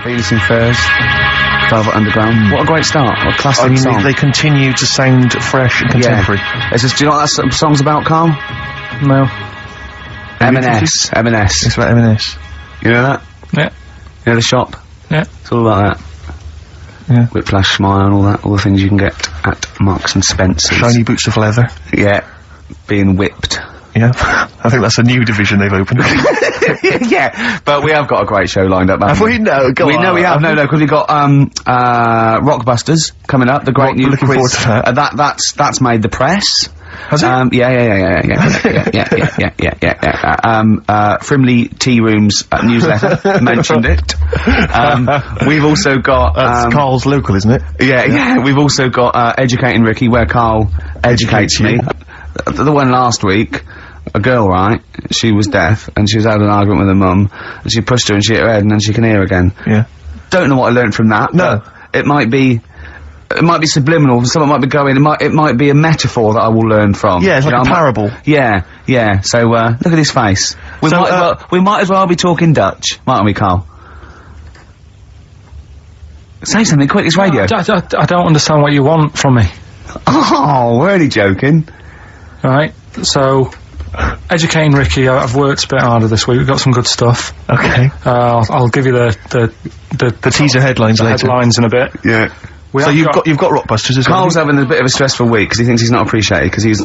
Venus in Furs, Velvet Underground. What a great start. What a classic song. They continue to sound fresh and contemporary. Yeah. Do you know what that song's about, Carl? No. M&S. M&S. It's about M&S. You know that? Yeah. You know the shop? Yeah. It's all about that. Yeah. Whiplash, Smile and all that, all the things you can get at Marks and Spencer's. Shiny boots of leather. Yeah. Being whipped. Yeah. I think that's a new division they've opened. Yeah, but we have got a great show lined up, haven't we? We know, go on. No, we have, because we've got, Rockbusters coming up, the great new looking forward to that. That's made the press. Has it? Yeah. Frimley Tea Rooms newsletter mentioned it. We've also got, that's Karls Local, isn't it? Yeah, we've also got, Educating Ricky, where Karl educates me. The one last week, a girl, right, she was deaf, and she was having an argument with her mum, and she pushed her and she hit her head, and then she can hear again. Yeah. Don't know what I learned from that. No. It might be subliminal, someone might be going, it might be a metaphor that I will learn from. Yeah, it's like a parable. Yeah, so, look at his face. We might as well be talking Dutch, mightn't we, Carl? Say something quick, it's radio. I don't understand what you want from me. Oh, we're only joking. Right, so, Educating Ricky, I've worked a bit harder this week, we've got some good stuff. Okay. I'll give you the teaser headlines later. Headlines in a bit. Yeah. So you've got Rockbusters as well. Carl's having a bit of a stressful week because he thinks he's not appreciated because he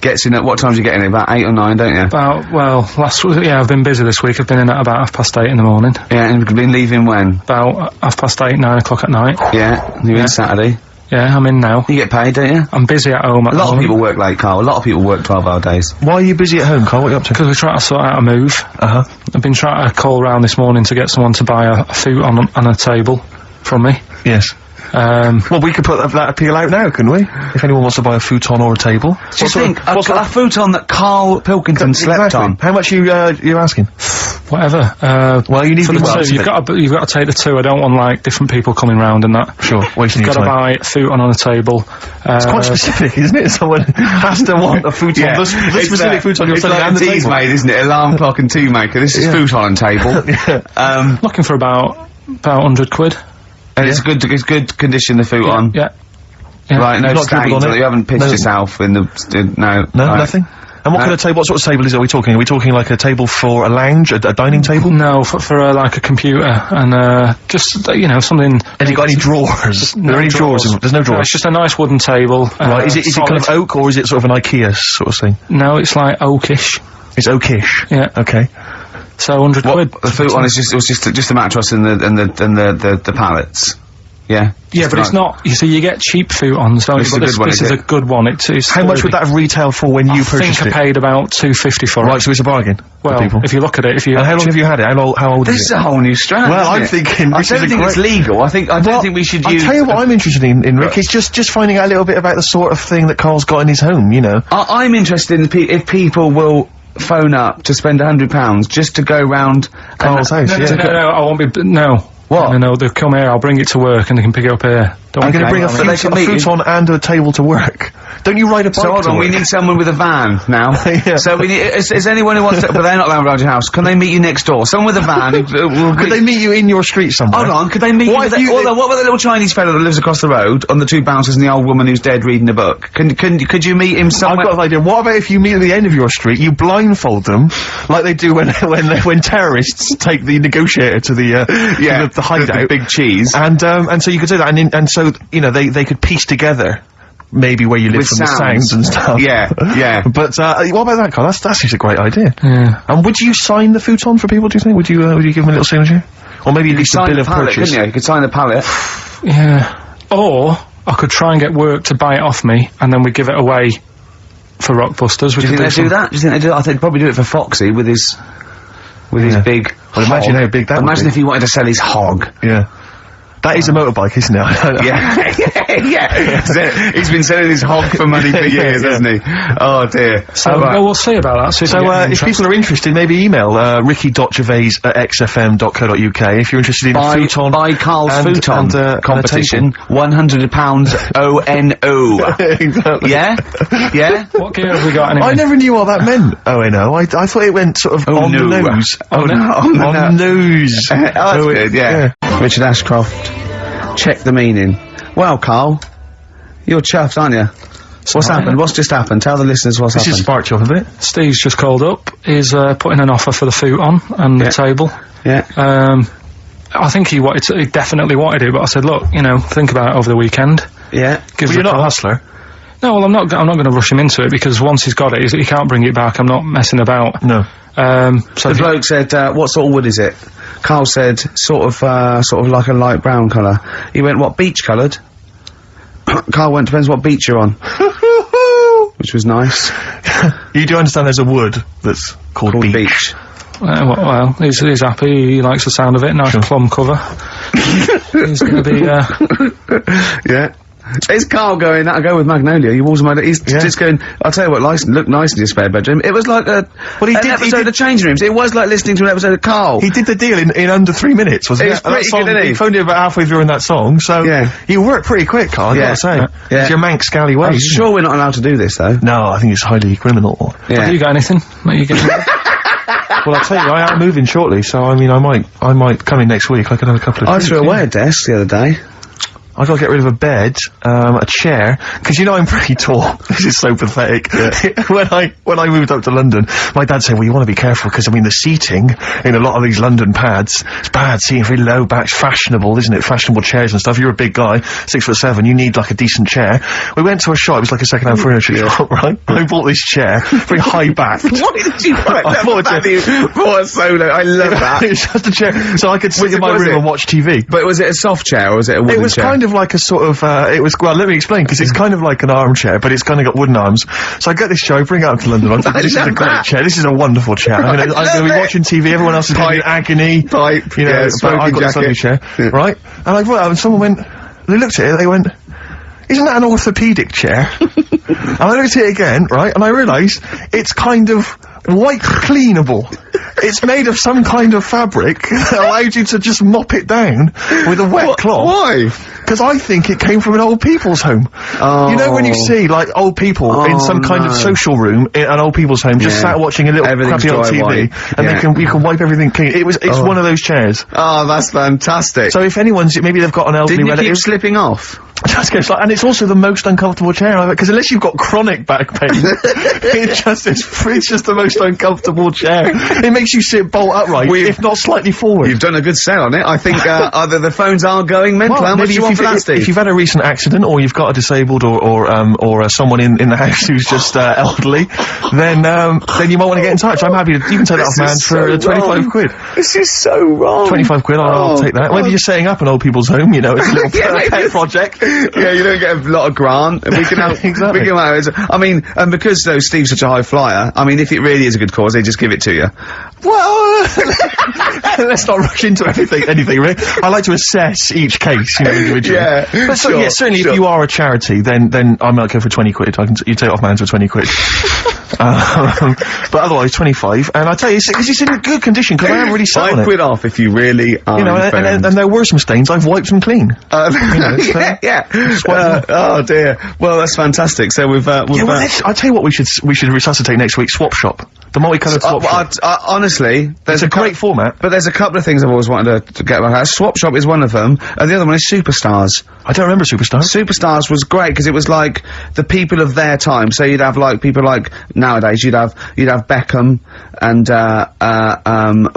gets in at what times you get in? About 8 or 9, don't you? Last week, yeah, I've been busy this week. I've been in at about 8:30 in the morning. Yeah, and you've been leaving when? About 8:30, 9 o'clock at night. Yeah, you're in Saturday. Yeah, I'm in now. You get paid, don't you? I'm busy at home at the moment. A lot of people work late, Carl. A lot of people work 12-hour days. Why are you busy at home, Carl? What are you up to? Because we're trying to sort out a move. I've been trying to call round this morning to get someone to buy a futon and a table from me. Yes. Well, we could put that appeal out now, couldn't we? If anyone wants to buy a futon or a table. Do you think a futon that Carl Pilkington slept on? How much you asking? Whatever. Well, you need for the two. You've got to take the two. I don't want like different people coming round and that. Sure. Wasting your time. Got to buy a futon on a table. It's quite specific, isn't it? Someone has to want a futon. Yeah. The specific futon you're selling like and the table. made, isn't it? Alarm clock and tea maker. This is futon and table. Looking for about 100 quid. And it's good condition, the futon. Yeah. Right, no stains on it. You haven't pissed yourself in the No, nothing. And what kind of table? What sort of table are we talking? Are we talking like a table for a lounge, a dining table? No, for like a computer and just something. Have you got any drawers? Are there any drawers? There's no drawers. No, it's just a nice wooden table. Right. Is it kind of oak or is it sort of an IKEA sort of thing? No, it's like oakish. It's oakish. Yeah. Okay. So 100 quid. The futon is just the mattress and the pallets. Yeah. Yeah, but it's not. You see, you get cheap futons. Don't you? This is a good one. It's how much would that have retailed for when you purchased it? I think I paid about $2.50 for it. Right, so it's a bargain. Well, for people. If you look at it, and how long have you had it? How old is it? This is a whole new strand. Well, I'm thinking. I don't think it's legal. I don't think we should use. I'll tell you what I'm interested in, Rick. Is just finding out a little bit about the sort of thing that Carl's got in his home. You know. I'm interested in if people will phone up to spend £100 just to go round Carl's house. No, I won't be. No. What? No, they'll come here, I'll bring it to work and they can pick it up here. I'm going to bring a futon and a table to work. Don't you ride a bike So hold on, we need someone with a van now. Yeah. So we need, is anyone who wants to, but they're not around your house, can they meet you next door? Someone with a van could they meet you in your street somewhere? Hold on, could they meet you, what about the little Chinese fellow that lives across the road, on the two bouncers and the old woman who's dead reading a book? Could you meet him somewhere? I've got an idea. What about if you meet at the end of your street, you blindfold them, like they do when terrorists take the negotiator to the hideout. The big cheese. And so you could do that, and so, they could piece together maybe where you live from the sounds and stuff. Yeah. But, what about that, Carl? That's just a great idea. Yeah. And would you sign the futon for people, do you think? Would you give them a little signature? Or maybe at least a bill of purchase? You could sign the pallet. Yeah. Or, I could try and get work to buy it off me, and then we give it away for Rockbusters. Do you think they do that? Do you think they do that? I think they'd probably do it for Foxy with his big Well, imagine how big that would be. Imagine if he wanted to sell his hog. Yeah. That is a motorbike, isn't it? Yeah. He's been selling his hog for money for years, hasn't he? Oh dear. So, we'll see about that. So if people are interested, maybe email ricky.gervais@xfm.co.uk if you're interested in futon. Buy Karls Futon competition, £100 ONO. Exactly. Yeah? What gear have we got anyway? I never knew what that meant, ONO. I thought it went sort of on the nose. On the nose. Oh, that's good, yeah. Richard Ashcroft. Check the meaning. Well, Carl, you're chuffed, aren't you? What's happened? What's just happened? Tell the listeners what's happened. This has sparked you up a bit. Steve's just called up. He's putting an offer for the Futon and the table. Yeah. I think he definitely wanted it, but I said, look, you know, think about it over the weekend. Yeah. Well, you're not a hustler. No, well, I'm not going to rush him into it, because once he's got it, he can't bring it back. I'm not messing about. No. So the bloke said, what sort of wood is it? Carl said, sort of like a light brown colour. He went, what, beach coloured? Carl went, depends what beach you're on. Which was nice. You do understand there's a wood that's called beach. Well, he's happy. He likes the sound of it. Nice plum cover. He's going to be. Yeah. Is Carl going? I go with Magnolia. He walks my. He's just going. I'll tell you what. Looked nice in your spare bedroom. It was like an episode of Changing Rooms. It was like listening to an episode of Carl. He did the deal in under 3 minutes, wasn't it? It was pretty good, didn't he? He phoned you about halfway through in that song, so you worked pretty quick, Carl. I gotta say, it's your Manx scally way. I'm sure we're not allowed to do this though. No, I think it's highly criminal. Yeah. Have you got anything? You getting? Well, I'll tell you, I am moving shortly, so I mean, I might come in next week. I could have a couple of. I threw away a desk the other day. I gotta get rid of a bed, a chair, because you know I'm pretty tall. This is so pathetic. when I moved up to London, my dad said, well, you want to be careful, because I mean the seating in a lot of these London pads, it's bad. Seating very low back, fashionable, isn't it? Fashionable chairs and stuff. You're a big guy, 6'7", you need like a decent chair. We went to a shop, it was like a second-hand furniture shop, right? I bought this chair, very high backed. Why did you buy that? I bought a solo. I love that. It's just a chair, so I could sit in my room and watch TV. But was it a soft chair or was it a wooden chair? It was kind of like a sort of, well, let me explain, because it's kind of like an armchair, but it's kind of got wooden arms. So I get this chair, I bring it up to London, I'm thinking, this is a great chair, this is a wonderful chair. I'm gonna be watching TV, everyone else is going in agony. You know, but I've got this lovely chair, right? And I brought it out, and someone went, they looked at it, they went, isn't that an orthopaedic chair? And I looked at it again, right, and I realised it's kind of white cleanable. It's made of some kind of fabric that allows you to just mop it down with a wet cloth. Why? Because I think it came from an old people's home. Oh. You know when you see, like, old people in some kind of social room in an old people's home, just sat watching a little crappy old TV, and you can wipe everything clean. It's one of those chairs. Oh, that's fantastic. So if anyone's, maybe they've got an elderly Didn't you relative. keep slipping off? Just goes like, and it's also the most uncomfortable chair, because unless you've got chronic back pain, it's just the most uncomfortable chair. It makes you sit bolt upright, if not slightly forward. You've done a good sell on it. I think either the phones are going mental. How much do you want for that, Steve? If you've had a recent accident, or you've got a disabled, or someone in the house who's just elderly, then you might want to get in touch. I'm happy to. You can take that off, man, for 25 quid. This is so wrong. 25 quid. I'll take that. Maybe you're setting up an old people's home. You know, it's a little pet project. Yeah, you don't get a lot of grant. We can have, exactly. We can have, I mean, and because though Steve's such a high flyer, I mean, if it really is a good cause, they just give it to you. Well, let's not rush into anything, really. I like to assess each case, you know, individually. Yeah, but certainly if you are a charity, then I might go for 20 quid. You take it off my hands for 20 quid. But otherwise 25, and I tell you, it's in good condition, because I haven't really selling it. 5 quid off if you really are. You know, and there were some stains, I've wiped them clean. You know, oh dear. Well, that's fantastic. So we've I'll tell you what we should resuscitate next week, Swap Shop. The multicoloured Swap Shop. Honestly, there's a great format. But there's a couple of things I've always wanted to get back at. Swap Shop is one of them, and the other one is Superstars. I don't remember Superstars. Superstars was great, because it was like the people of their time. So you'd have like people like nowadays, you'd have Beckham and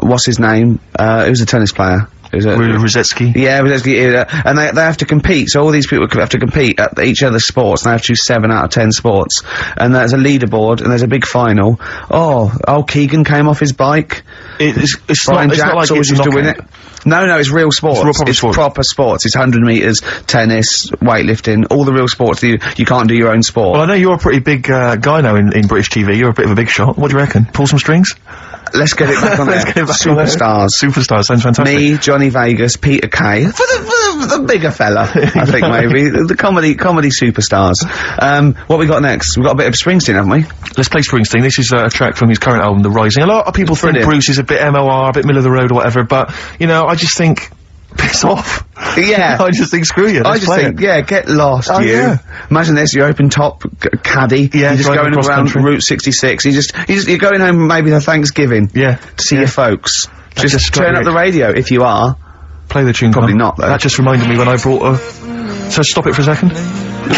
what's his name? He was a tennis player. Rosetsky. Yeah, Rosetsky, and they have to compete, so all these people have to compete at each other's sports, and they have to choose 7 out of 10 sports, and there's a leaderboard, and there's a big final. Oh, Keegan came off his bike. Brian Jacks always used to win it. No, it's real sports. It's proper sports. It's 100 metres, tennis, weightlifting, all the real sports. You can't do your own sport. Well, I know you're a pretty big guy now in British TV. You're a bit of a big shot. What do you reckon? Pull some strings? Let's get it back on there. Superstars. Superstars, sounds fantastic. Me, Johnny Vegas, Peter Kay. For the bigger fella, I think, maybe. The comedy superstars. What we got next? We've got a bit of Springsteen, haven't we? Let's play Springsteen. This is a track from his current album, The Rising. A lot of people think Bruce is a bit MOR, a bit middle of the road or whatever, but, you know, I just think, piss off. Yeah. I just think, screw you. I just think, get lost, you. Yeah. Imagine this, you're open top caddy. Yeah, you're just going around Route 66. You're going home maybe for Thanksgiving. Yeah. To see your folks. Just turn up the radio if you are. Play the tune. Probably Carl. not, though. That just reminded me when I brought a... So stop it for a second.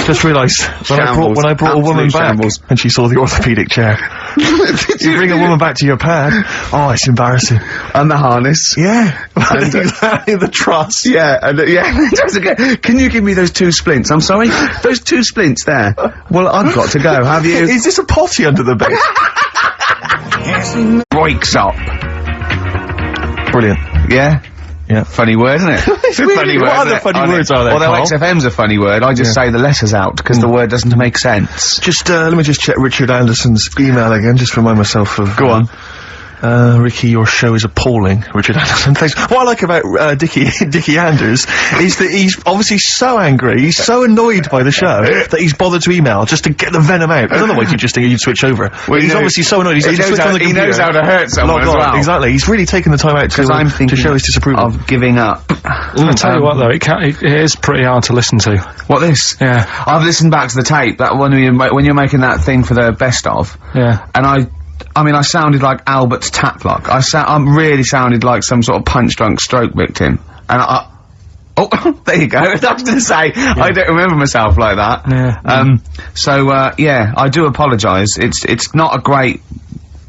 Just realised when I brought a woman back and she saw the orthopaedic chair. You bring a woman back to your pad. Oh, it's embarrassing. And the harness. Yeah. And exactly, the truss. Yeah, and can you give me those 2 splints? I'm sorry? Those 2 splints there. Well, I've got to go, have you? Is this a potty under the bed? Breaks up. Brilliant. Yeah? Yeah. Funny word, isn't it? It's a funny word. What other funny words are there, Although Carl? XFM's a funny word, I just say the letters out, because the word doesn't make sense. Just, let me just check Richard Anderson's email again, just remind myself of... Go on. Ricky, your show is appalling. Richard Anderson, thanks. What I like about, Dickie Anders is that he's obviously so angry, he's so annoyed by the show, that he's bothered to email just to get the venom out. Otherwise, you'd just think you'd switch over. Well, he's obviously so annoyed, he's had to switch on the computer. He knows how to hurt someone as well. Exactly, he's really taken the time out to show his disapproval. Of giving up. I'll tell you what though, it is pretty hard to listen to. What, this? Yeah. I've listened back to the tape, that one when you're making that thing for the best of. Yeah. And I mean, I sounded like Albert's Taplock. I really sounded like some sort of punch-drunk stroke victim. And oh, there you go. I was going to say, I don't remember myself like that. Yeah. Yeah, I do apologise. It's not a great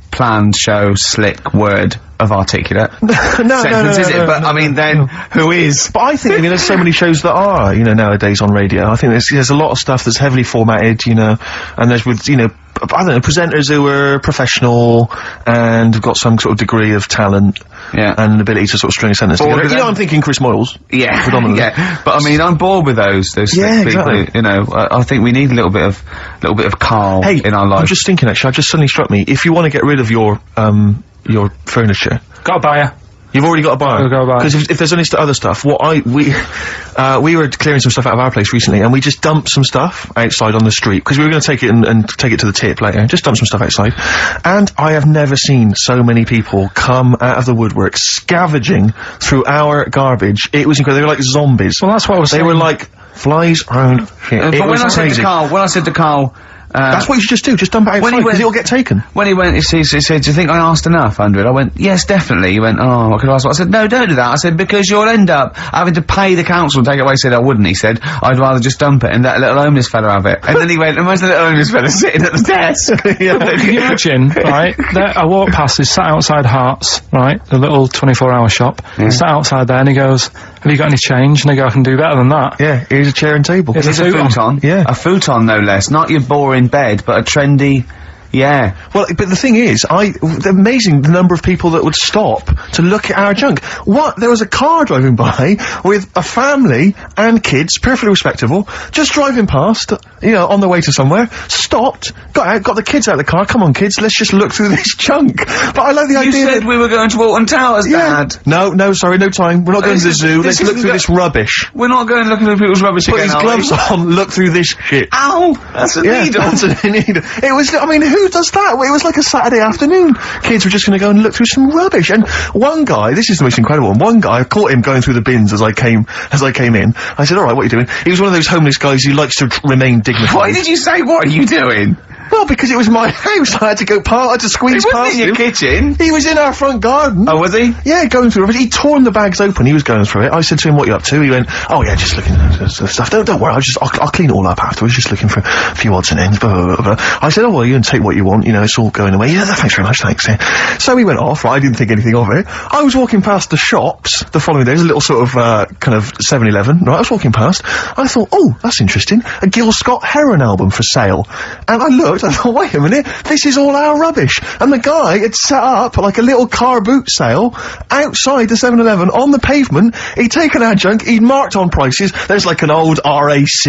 planned show, slick word of articulate sentence, is it? But I mean, then who is? But I think, there's so many shows that are, nowadays on radio. I think there's a lot of stuff that's heavily formatted, and there's with, I don't know, presenters who are professional and have got some sort of degree of talent. Yeah. And an ability to sort of string a sentence together. I'm thinking Chris Moyles. Yeah. Predominantly. Yeah. But I mean, I'm bored with those slick people, exactly. I think we need a little bit of Carl in our life. I'm just thinking, actually, I've just suddenly struck me, if you want to get rid of your furniture... Got a buyer. You've already got a buyer. Because if there's any other stuff, we were clearing some stuff out of our place recently, and we just dumped some stuff outside on the street, because we were going to take it and take it to the tip later. Just dump some stuff outside. And I have never seen so many people come out of the woodwork scavenging through our garbage. It was incredible. They were like zombies. Well, that's what I was saying. They were like flies around shit. But when I said to Carl, that's what you should just do, just dump it outside, because it'll get taken. When he went, he said, do you think I asked enough under it? I went, yes, definitely. He went, oh, I could ask what? I said, no, don't do that. I said, because you'll end up having to pay the council and take it away. He said, I wouldn't. He said, I'd rather just dump it and that little homeless fella have it. And then he went, imagine the little homeless fella sitting at the desk. Can you imagine, right, I walk past, he's sat outside Hearts, right, the little 24-hour shop, sat outside there, and he goes, have you got any change? And I go, I can do better than that. Yeah, here's a chair and table. Here's a futon. Yeah. A futon, no less. Not your boring bed, but a trendy... Yeah. Well, but the thing is, amazing the number of people that would stop to look at our junk. There was a car driving by with a family and kids, perfectly respectable, just driving past, on the way to somewhere, stopped, got out, got the kids out of the car, come on kids, let's just look through this junk. But I like the idea You said we were going to Walton Towers, Dad. No, sorry, no time, we're not going to the zoo, let's look through this rubbish. We're not going looking through people's rubbish Put again, his gloves on, look through this shit. Ow! That's a needle. That's a needle. It was, who does that? It was like a Saturday afternoon. Kids were just going to go and look through some rubbish. And one guy, this is the most incredible one, I caught him going through the bins as I came in. I said, alright, what are you doing? He was one of those homeless guys who likes to remain dignified. Why did you say, what are you doing? Well, because it was my house, I had to go I had to squeeze past him. He wasn't in your kitchen. He was in our front garden. Oh, was he? Yeah, going through rubbish. He'd torn the bags open, he was going through it. I said to him, what are you up to? He went, oh yeah, just looking at stuff. Don't worry, I'll clean it all up afterwards, just looking for a few odds and ends, blah, blah, blah, blah. I said, oh well, you can take what you want, it's all going away. Yeah, thanks very much, thanks. Yeah. So he went off, right, I didn't think anything of it. I was walking past the shops the following day, there's a little sort of, kind of 7-Eleven, right, I was walking past, I thought, oh, that's interesting, a Gil Scott Heron album for sale. And I looked, I thought, wait a minute, this is all our rubbish. And the guy had set up like a little car boot sale outside the 7-Eleven on the pavement. He'd taken our junk, he'd marked on prices. There's like an old RAC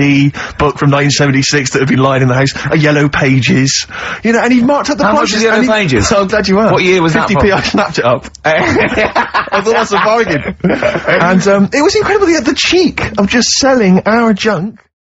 book from 1976 that had been lying in the house, a Yellow Pages, and he'd marked up the prices. How much is Yellow Pages? So I'm glad you asked. What year was 50p, that from? I snapped it up. I thought that's a bargain. And, it was incredible, the cheek of just selling our junk.